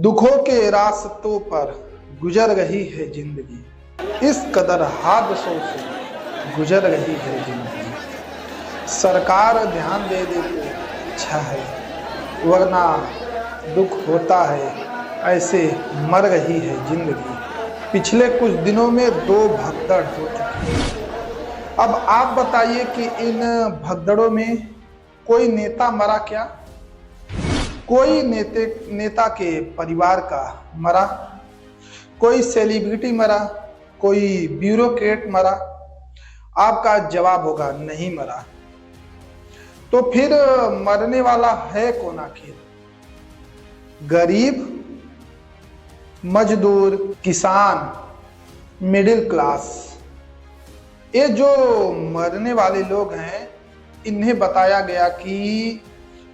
दुखों के रास्तों पर गुजर रही है जिंदगी, इस कदर हादसों से गुजर रही है जिंदगी। सरकार ध्यान दे दे तो अच्छा है, वरना दुख होता है, ऐसे मर रही है जिंदगी। पिछले कुछ दिनों में 2 भगदड़ हो चुकी है। अब आप बताइए कि इन भगदड़ों में कोई नेता मरा क्या? कोई नेता के परिवार का मरा, कोई सेलिब्रिटी मरा, कोई ब्यूरोक्रेट मरा? आपका जवाब होगा नहीं मरा। तो फिर मरने वाला है कौन आखिर? गरीब, मजदूर, किसान, मिडिल क्लास। ये जो मरने वाले लोग हैं, इन्हें बताया गया कि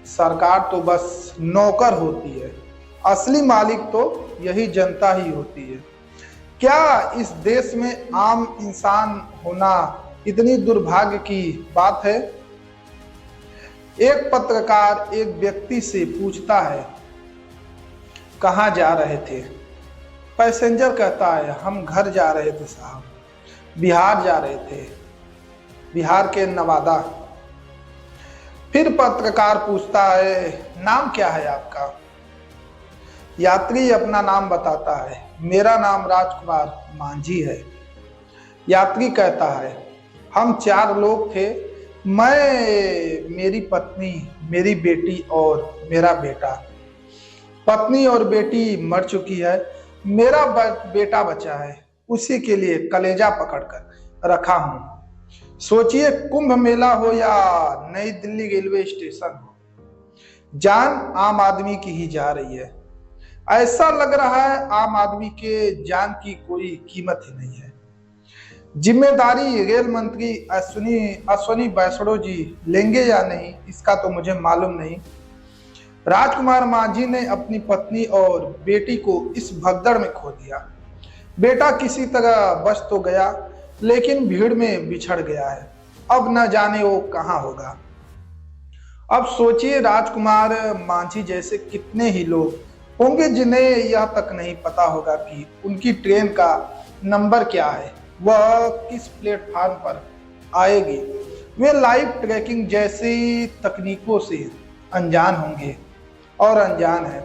सरकार तो बस नौकर होती है, असली मालिक तो यही जनता ही होती है। क्या इस देश में आम इंसान होना इतनी दुर्भाग्य की बात है? एक पत्रकार एक व्यक्ति से पूछता है, कहाँ जा रहे थे? पैसेंजर कहता है, हम घर जा रहे थे साहब, बिहार जा रहे थे, बिहार के नवादा। फिर पत्रकार पूछता है, नाम क्या है आपका? यात्री अपना नाम बताता है, मेरा नाम राजकुमार मांझी है। यात्री कहता है, हम 4 लोग थे, मैं, मेरी पत्नी, मेरी बेटी और मेरा बेटा। पत्नी और बेटी मर चुकी है, मेरा बेटा बचा है, उसी के लिए कलेजा पकड़कर रखा हूं। सोचिए, कुंभ मेला हो या नई दिल्ली रेलवे स्टेशन हो, जान आम आदमी की ही जा रही है। ऐसा लग रहा है आम आदमी के जान की कोई कीमत ही नहीं है। जिम्मेदारी रेल मंत्री अश्विनी वैष्णव जी लेंगे या नहीं, इसका तो मुझे मालूम नहीं। राजकुमार मांझी ने अपनी पत्नी और बेटी को इस भगदड़ में खो दिया। बेटा किसी तरह बच तो गया, लेकिन भीड़ में बिछड़ गया है। अब न जाने वो कहाँ होगा। अब सोचिए, राजकुमार मांझी जैसे कितने ही लोग होंगे जिन्हें यह तक नहीं पता होगा कि उनकी ट्रेन का नंबर क्या है, वह किस प्लेटफार्म पर आएगी। वे लाइव ट्रैकिंग जैसी तकनीकों से अनजान होंगे और अनजान है।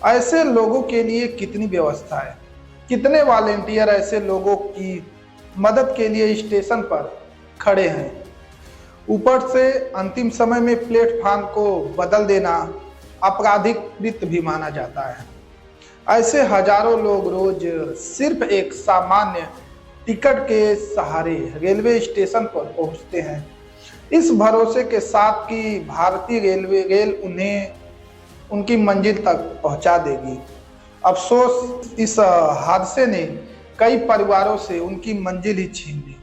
ऐसे लोगों के लिए कितनी व्यवस्था है, कितने वॉलेंटियर ऐसे लोगों की मदद के लिए स्टेशन पर खड़े हैं। ऊपर से अंतिम समय में प्लेटफार्म को बदल देना आपराधिक कृत्य भी माना जाता है। ऐसे हजारों लोग रोज सिर्फ एक सामान्य टिकट के सहारे रेलवे स्टेशन पर पहुंचते हैं, इस भरोसे के साथ कि भारतीय रेल उन्हें उनकी मंजिल तक पहुंचा देगी। अफसोस, इस हादसे ने कई परिवारों से उनकी मंजिल ही छीन ली।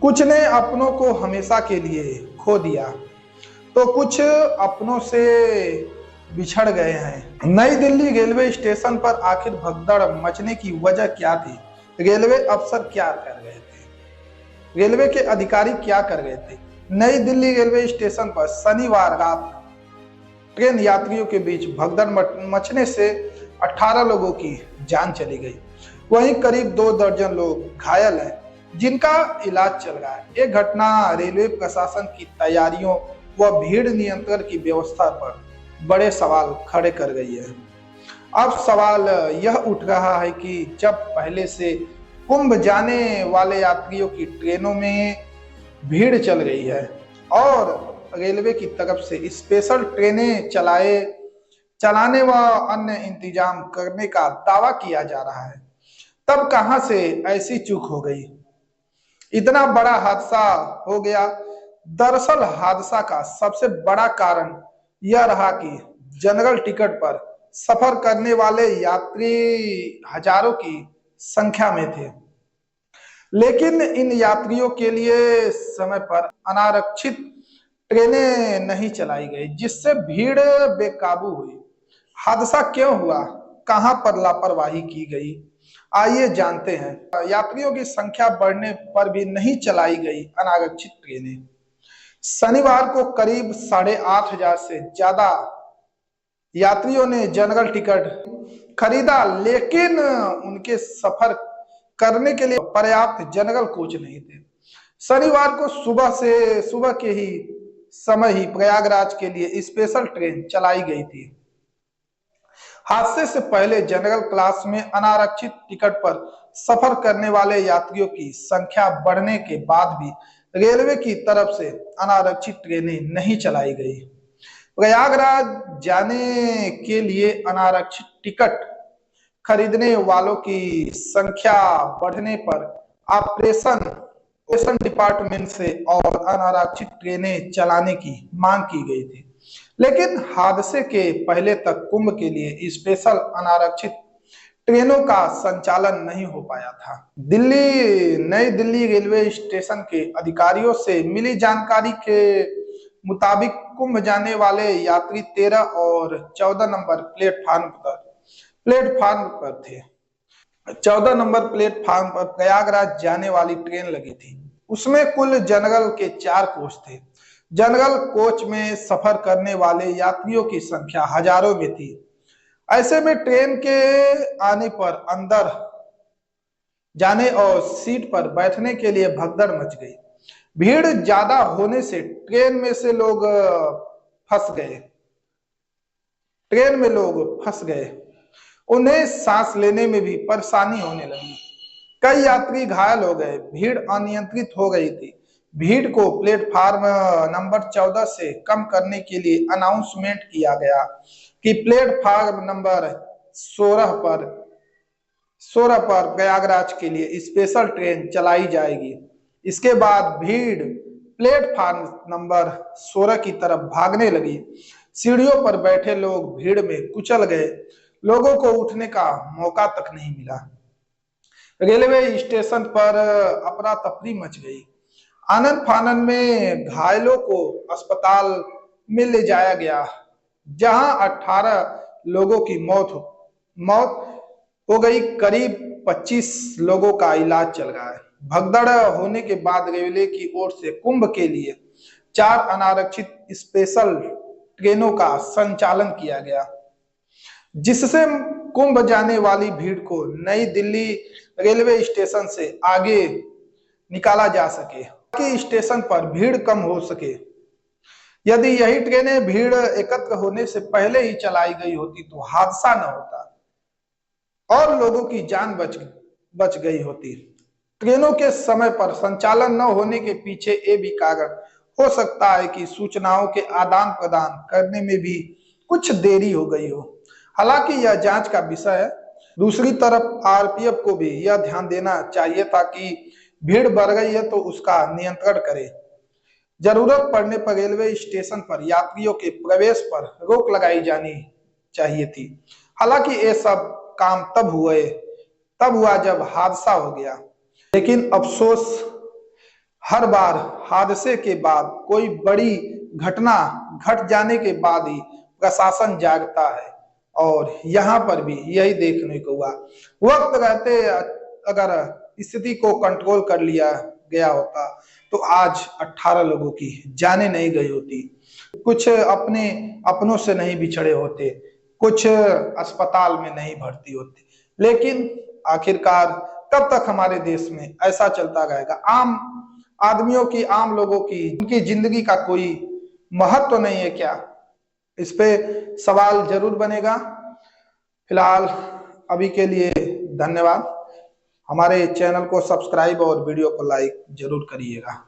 कुछ ने अपनों को हमेशा के लिए खो दिया, तो कुछ अपनों से बिछड़ गए हैं। नई दिल्ली रेलवे स्टेशन पर आखिर भगदड़ मचने की वजह क्या थी? रेलवे अफसर क्या कर रहे थे? रेलवे के अधिकारी क्या कर रहे थे? नई दिल्ली रेलवे स्टेशन पर शनिवार रात ट्रेन यात्रियों के बीच भगदड़ मचने से 18 लोगों की जान चली गई। वहीं करीब 2 दर्जन लोग घायल हैं, जिनका इलाज चल रहा है। यह घटना रेलवे प्रशासन की तैयारियों व भीड़ नियंत्रण की व्यवस्था पर बड़े सवाल खड़े कर गई है। अब सवाल यह उठ रहा है कि जब पहले से कुंभ जाने वाले यात्रियों की ट्रेनों में भीड़ चल रही है और रेलवे की तरफ से स्पेशल ट्रेनें चलाने व अन्य इंतजाम करने का दावा किया जा रहा है, तब कहां से ऐसी चूक हो गई? इतना बड़ा हादसा हो गया। दरअसल हादसा का सबसे बड़ा कारण यह रहा कि जनरल टिकट पर सफर करने वाले यात्री हजारों की संख्या में थे, लेकिन इन यात्रियों के लिए समय पर अनारक्षित ट्रेनें नहीं चलाई गई, जिससे भीड़ बेकाबू हुई। हादसा क्यों हुआ? कहां पर लापरवाही की गई? आइए जानते हैं। यात्रियों की संख्या बढ़ने पर भी नहीं चलाई गई अनारक्षित ट्रेनें। शनिवार को करीब 8,500 से ज्यादा यात्रियों ने जनरल टिकट खरीदा, लेकिन उनके सफर करने के लिए पर्याप्त जनरल कोच नहीं थे। शनिवार को सुबह के ही समय ही प्रयागराज के लिए स्पेशल ट्रेन चलाई गई थी। हादसे से पहले जनरल क्लास में अनारक्षित टिकट पर सफर करने वाले यात्रियों की संख्या बढ़ने के बाद भी रेलवे की तरफ से अनारक्षित ट्रेनें नहीं चलाई गई। प्रयागराज जाने के लिए अनारक्षित टिकट खरीदने वालों की संख्या बढ़ने पर ऑपरेशन डिपार्टमेंट से और अनारक्षित ट्रेनें चलाने की मांग की गई थी, लेकिन हादसे के पहले तक कुंभ के लिए स्पेशल अनारक्षित ट्रेनों का संचालन नहीं हो पाया था। नई दिल्ली रेलवे स्टेशन के अधिकारियों से मिली जानकारी के मुताबिक कुंभ जाने वाले यात्री 13 और 14 नंबर प्लेटफार्म पर थे। 14 नंबर प्लेटफार्म पर प्रयागराज जाने वाली ट्रेन लगी थी। उसमें कुल जनरल के 4 कोच थे। जनरल कोच में सफर करने वाले यात्रियों की संख्या हजारों में थी। ऐसे में ट्रेन के आने पर अंदर जाने और सीट पर बैठने के लिए भगदड़ मच गई। भीड़ ज्यादा होने से ट्रेन में लोग फंस गए। उन्हें सांस लेने में भी परेशानी होने लगी। कई यात्री घायल हो गए। भीड़ अनियंत्रित हो गई थी। भीड़ को प्लेटफार्म नंबर 14 से कम करने के लिए अनाउंसमेंट किया गया कि प्लेटफार्म नंबर 16 पर प्रयागराज के लिए स्पेशल ट्रेन चलाई जाएगी। इसके बाद भीड़ प्लेटफार्म नंबर 16 की तरफ भागने लगी। सीढ़ियों पर बैठे लोग भीड़ में कुचल गए। लोगों को उठने का मौका तक नहीं मिला। रेलवे स्टेशन पर अफरा तफरी मच गई। आनन फानन में घायलों को अस्पताल में ले जाया गया, जहां 18 लोगों की मौत हो गई। करीब 25 लोगों का इलाज चल रहा है। भगदड़ होने के बाद रेलवे की ओर से कुंभ के लिए 4 अनारक्षित स्पेशल ट्रेनों का संचालन किया गया, जिससे कुंभ जाने वाली भीड़ को नई दिल्ली रेलवे स्टेशन से आगे निकाला जा सके, ताकि स्टेशन पर भीड़ कम हो सके। यदि यही ट्रेनें भीड़ एकत्र होने से पहले ही चलाई गई होती तो हादसा न होता और लोगों की जान बच गई होती। ट्रेनों के समय पर संचालन न होने के पीछे ये भी कारण हो सकता है कि सूचनाओं के आदान प्रदान करने में भी कुछ देरी हो गई हो। हालांकि यह जांच का विषय है। दूसरी तरफ आरपीएफ को भी यह ध्यान देना चाहिए था कि भीड़ बढ़ गई है तो उसका नियंत्रण करे। जरूरत पड़ने पर रेलवे स्टेशन पर यात्रियों के प्रवेश पर रोक लगाई जानी चाहिए थी। हालांकि ये सब काम तब हुआ जब हादसा हो गया। लेकिन अफसोस, हर बार हादसे के बाद कोई बड़ी घटना घट जाने के बाद ही प्रशासन जागता है, और यहाँ पर भी यही देखने को हुआ। वक्त रहते अगर स्थिति को कंट्रोल कर लिया गया होता तो आज 18 लोगों की जाने नहीं गई होती। कुछ अपनों से नहीं बिछड़े होते, कुछ अस्पताल में नहीं भर्ती होते। लेकिन आखिरकार कब तक हमारे देश में ऐसा चलता रहेगा? आम आदमियों की, आम लोगों की, उनकी जिंदगी का कोई महत्व तो नहीं है क्या? इस पे सवाल जरूर बनेगा। फिलहाल अभी के लिए धन्यवाद। हमारे चैनल को सब्सक्राइब और वीडियो को लाइक जरूर करिएगा।